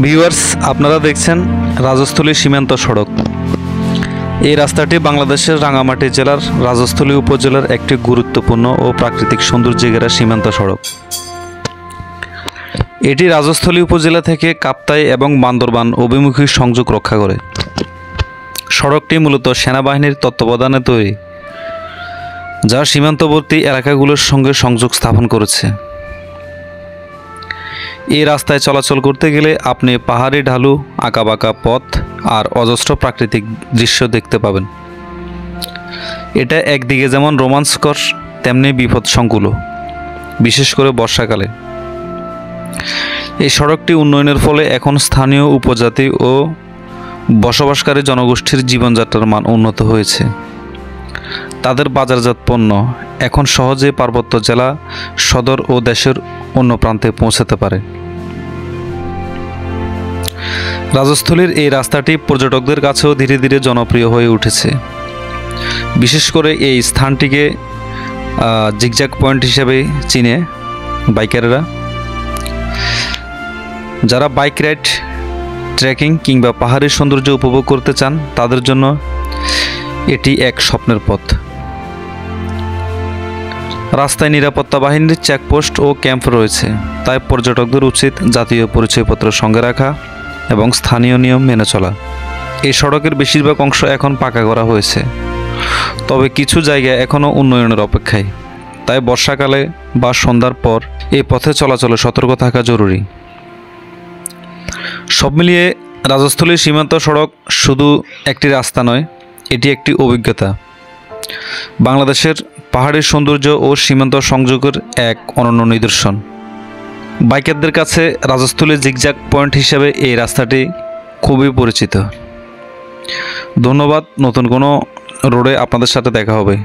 Viewers, আপনারা দেখছেন রাজস্থলী সীমান্ত সড়ক। এই রাস্তাটি বাংলাদেশের রাঙ্গামাটি জেলার রাজস্থলী উপজেলার একটি গুরুত্বপূর্ণ ও প্রাকৃতিক সৌন্দর্য ঘেরা সীমান্ত সড়ক। এটি রাজস্থলী উপজেলা থেকে কাপ্তাই এবং বান্দরবান অভিমুখী সংযোগ রক্ষা করে। সড়কটি মূলত সেনাবাহিনীর তত্ত্বাবধানে তৈরি, যা সীমান্তবর্তী এলাকাগুলোর সঙ্গে সংযোগ স্থাপন করেছে। এই রাস্তায় চলাচল করতে গেলে আপনি পাহাড়ি ঢালু, আঁকাবাঁকা পথ আর অজস্র প্রাকৃতিক দৃশ্য দেখতে পাবেন। এটা একদিকে যেমন রোমাঞ্চকর, তেমনি বিপদসংকুলও, বিশেষ করে বর্ষাকালে। এই সড়কটি উন্নয়নের ফলে এখন স্থানীয় উপজাতি ও বসবাসকারী জনগোষ্ঠীর জীবনযাত্রার মান উন্নত হয়েছে। তাদের বাজারজাত পণ্য এখন সহজে পার্বত্য জেলা সদর ও দেশের অন্য প্রান্তে পৌঁছাতে পারে। রাজস্থলীর এই রাস্তাটি পর্যটকদের কাছেও ধীরে ধীরে জনপ্রিয় হয়ে উঠেছে। বিশেষ করে এই স্থানটিকে জিগজ্যাগ পয়েন্ট হিসেবে চিনে বাইকাররা। যারা বাইক রাইড, ট্রেকিং কিংবা পাহাড়ি সৌন্দর্য উপভোগ করতে চান, তাদের জন্য এটি এক স্বপ্নের পথ। রাস্তায় নিরাপত্তা বাহিনীর চেকপোস্ট ও ক্যাম্প রয়েছে, তাই পর্যটকদের উচিত জাতীয় পরিচয়পত্র সঙ্গে রাখা এবং স্থানীয় নিয়ম মেনে চলা। এই সড়কের বেশিরভাগ অংশ এখন পাকা করা হয়েছে, তবে কিছু জায়গা এখনও উন্নয়নের অপেক্ষায়। তাই বর্ষাকালে বা সন্ধ্যার পর এই পথে চলাচলে সতর্ক থাকা জরুরি। সব মিলিয়ে রাজস্থলীর সীমান্ত সড়ক শুধু একটি রাস্তা নয়, এটি একটি অভিজ্ঞতা। বাংলাদেশের পাহাড়ি সৌন্দর্য ও সীমান্ত সংযোগের এক অনন্য নিদর্শন। বাইকারদের কাছে রাজস্থলীর জিগজ্যাগ পয়েন্ট হিসেবে এই রাস্তাটি খুবই পরিচিত। ধন্যবাদ। নতুন কোনো রোডে আপনাদের সাথে দেখা হবে।